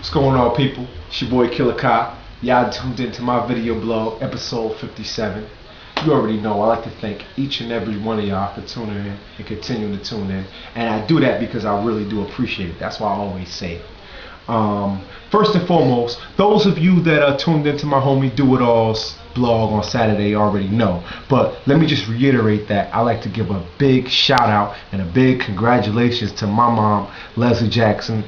What's going on, people? It's your boy Killah. Y'all tuned into my video blog, episode 57. You already know I like to thank each and every one of y'all for tuning in and continuing to tune in. And I do that because I really do appreciate it. That's why I always say it. First and foremost, those of you that are tuned into my homie Do It All's blog on Saturday already know, but let me just reiterate that I like to give a big shout out and a big congratulations to my mom, Leslie Jackson,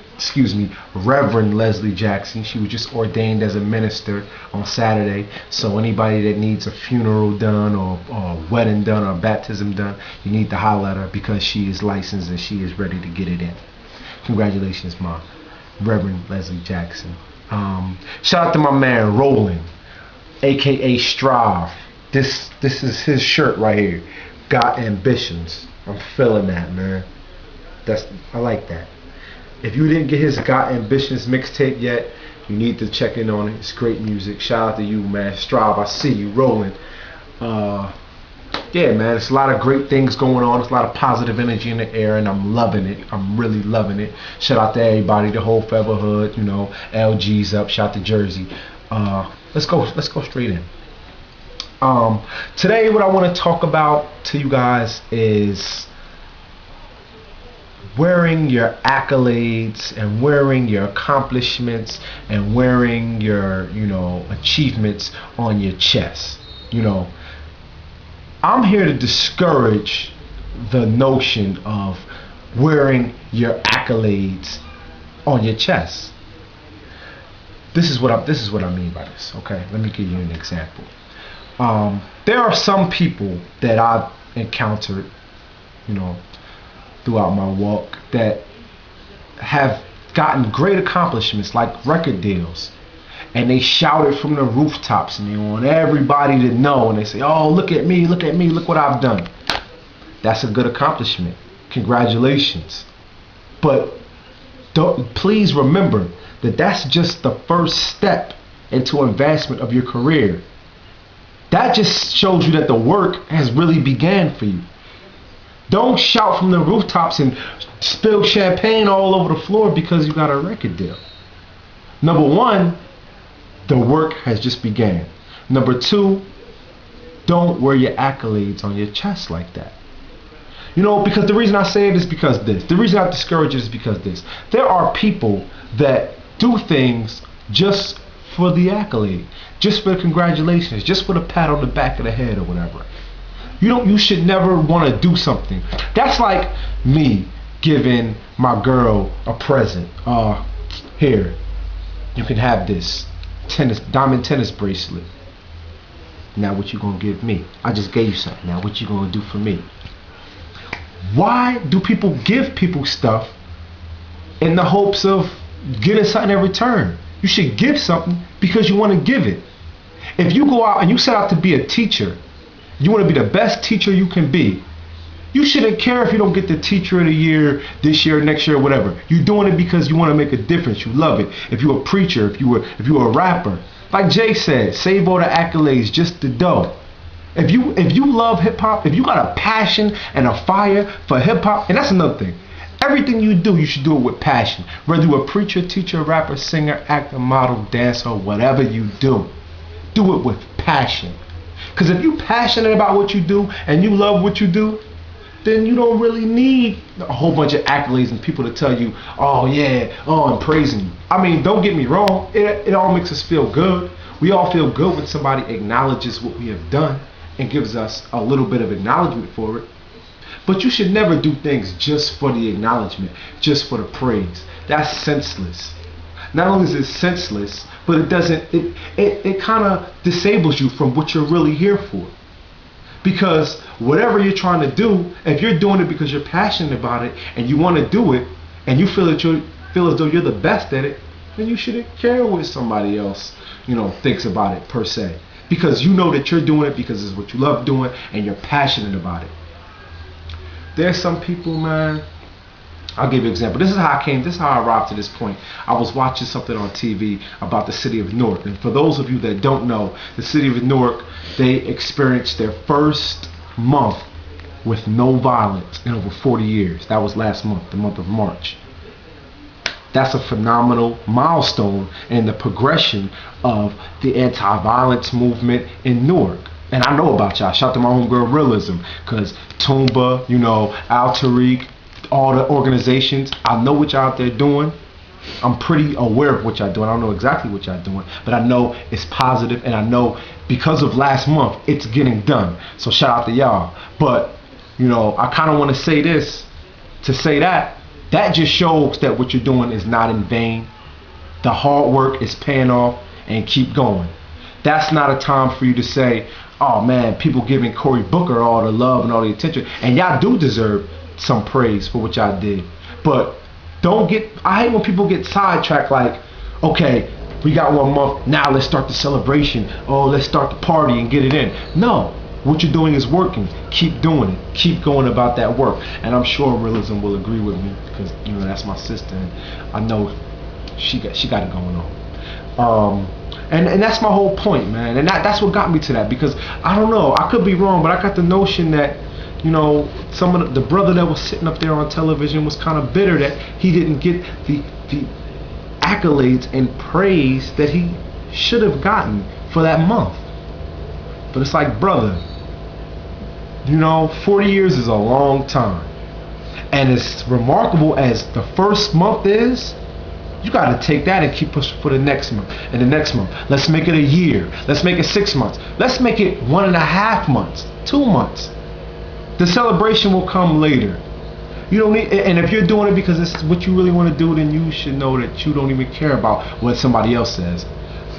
Reverend Leslie Jackson. She was just ordained as a minister on Saturday, so anybody that needs a funeral done or a wedding done or a baptism done, you need to holler at her because she is licensed and she is ready to get it in. Congratulations, Mom. Reverend Leslie Jackson. Shout out to my man Roland, aka Strive. This is his shirt right here. Got Ambitions. I'm feeling that, man. I like that. If you didn't get his Got Ambitions mixtape yet, you need to check in on it. It's great music. Shout out to you, man. Strive, I see you rolling. Yeah, man, it's a lot of great things going on. There's a lot of positive energy in the air, and I'm loving it. I'm really loving it. Shout out to everybody, the whole Feather Hood, you know, LG's up. Shout out to Jersey. Let's go straight in. Today, what I want to talk about to you guys is wearing your accolades and wearing your accomplishments and wearing your, achievements on your chest. I'm here to discourage the notion of wearing your accolades on your chest. This is what I mean by this. Okay, let me give you an example. There are some people that I've encountered, throughout my walk that have gotten great accomplishments like record deals. And they shout it from the rooftops, and they want everybody to know. And they say, "Oh, look at me! Look at me! Look what I've done." That's a good accomplishment. Congratulations. But please remember that that's just the first step into advancement of your career. That just shows you that the work has really began for you. Don't shout from the rooftops and spill champagne all over the floor because you got a record deal. Number one, the work has just began. Number two, don't wear your accolades on your chest like that. Because the reason I say it is because this. The reason I discourage it is because this. There are people that do things just for the accolade, just for the congratulations, just for the pat on the back of the head or whatever. You should never want to do something. That's like me giving my girl a present. Here, you can have this diamond tennis bracelet. Now what you gonna give me? I just gave you something. Now what you gonna do for me? Why do people give people stuff in the hopes of getting something in return? You should give something because you want to give it. If you go out and you set out to be a teacher, you want to be the best teacher you can be, you shouldn't care if you don't get the teacher of the year this year, next year, whatever. You're doing it because you want to make a difference. You love it. If you're a preacher, if you're a rapper, like Jay said, save all the accolades, just the dough. If you love hip hop, if you got a passion and a fire for hip hop, and that's another thing. Everything you do, you should do it with passion. Whether you're a preacher, teacher, rapper, singer, actor, model, dancer, whatever you do it with passion. Because if you're passionate about what you do and you love what you do, then you don't really need a whole bunch of accolades and people to tell you, "Oh yeah, I'm praising you." I mean, don't get me wrong, it all makes us feel good. We all feel good when somebody acknowledges what we have done and gives us a little bit of acknowledgement for it. But you should never do things just for the acknowledgement, just for the praise. That's senseless. Not only is it senseless, but it kind of disables you from what you're really here for. Because whatever you're trying to do, if you're doing it because you're passionate about it and you want to do it and you feel as though you're the best at it, then you shouldn't care what somebody else, thinks about it per se. Because you know that you're doing it because it's what you love doing and you're passionate about it. There's some people, man. I'll give you an example. This is how I arrived to this point. I was watching something on TV about the city of Newark. And for those of you that don't know, the city of Newark, they experienced their first month with no violence in over 40 years. That was last month, the month of March. That's a phenomenal milestone in the progression of the anti-violence movement in Newark. And I know about y'all. Shout out to my homegirl Realism, because Toomba, Al Tariq, all the organizations, I know what y'all out there doing. I'm pretty aware of what y'all doing. I don't know exactly what y'all doing, but I know it's positive, and I know because of last month, it's getting done. So shout out to y'all. But, I kind of want to say this, to say that just shows that what you're doing is not in vain. The hard work is paying off, and keep going. That's not a time for you to say, oh man, people giving Cory Booker all the love and all the attention, and y'all do deserve some praise for what y'all did. But I hate when people get sidetracked like, okay, we got 1 month, now let's start the celebration, oh, let's start the party and get it in. No, what you're doing is working. Keep doing it. Keep going about that work. And I'm sure Realism will agree with me, because that's my sister, and I know she got it going on. And that's my whole point, man. And that's what got me to that, because I don't know, I could be wrong, but I got the notion that some of the brother that was sitting up there on television was kind of bitter that he didn't get the accolades and praise that he should have gotten for that month. But it's like, brother, 40 years is a long time, and as remarkable as the first month is, you got to take that and keep pushing for the next month and the next month. Let's make it a year. Let's make it 6 months. Let's make it 1.5 months, 2 months. The celebration will come later. You don't need, and if you're doing it because it's what you really want to do, then you should know that you don't even care about what somebody else says.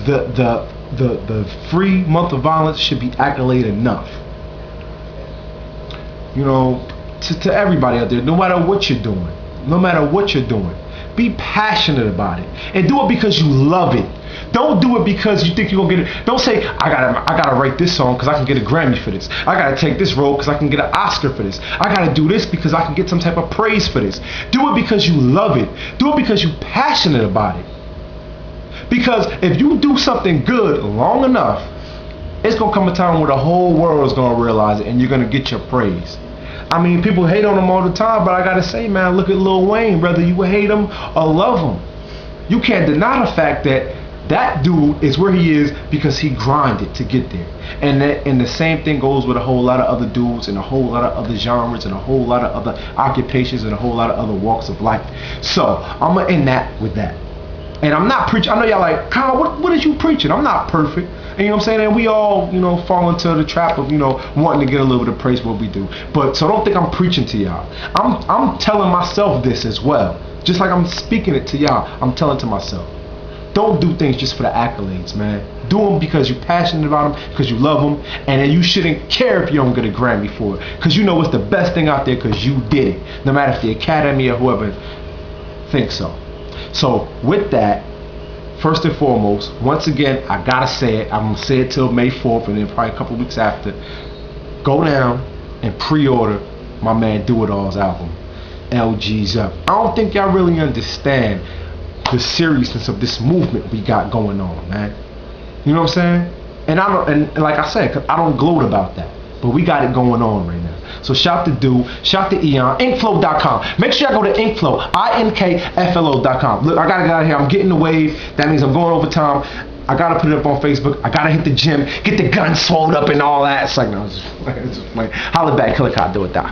The free month of violence should be accolade enough. To everybody out there, no matter what you're doing, be passionate about it, and do it because you love it. Don't do it because you think you're gonna get it. Don't say, I gotta write this song because I can get a Grammy for this. I gotta take this role because I can get an Oscar for this. I gotta do this because I can get some type of praise for this. Do it because you love it. Do it because you're passionate about it. Because if you do something good long enough, it's gonna come a time where the whole world is gonna realize it, and you're gonna get your praise. I mean, people hate on him all the time, but I gotta say, man, look at Lil Wayne. Whether you hate him or love him, you can't deny the fact that dude is where he is because he grinded to get there. And the same thing goes with a whole lot of other dudes and a whole lot of other genres and a whole lot of other occupations and a whole lot of other walks of life. So I'm gonna end that with that. And I'm not preaching. I know y'all like, Kyle, what is you preaching? I'm not perfect. And you know what I'm saying? And we all, fall into the trap of, wanting to get a little bit of praise for what we do. But so don't think I'm preaching to y'all. I'm telling myself this as well. Just like I'm speaking it to y'all, I'm telling to myself. Don't do things just for the accolades, man. Do them because you're passionate about them, because you love them, and then you shouldn't care if you don't get a Grammy for it, because you know it's the best thing out there because you did it, no matter if the Academy or whoever thinks so. So with that, first and foremost, once again, I gotta say it. I'm gonna say it till May 4th, and then probably a couple weeks after. Go down and pre-order my man Do It All's album, LG's Up. I don't think y'all really understand the seriousness of this movement we got going on, man. You know what I'm saying? And like I said, 'cause I don't gloat about that, but we got it going on right now. So shout to Do, shout to Eon, Inkflow.com. Make sure y'all go to Inkflow, INKFLO.com. Look, I gotta get out of here. I'm getting the wave. That means I'm going overtime. I gotta put it up on Facebook. I gotta hit the gym, get the gun swelled up and all that. It's like, no, it's just like, holla back, Killah, do it, die.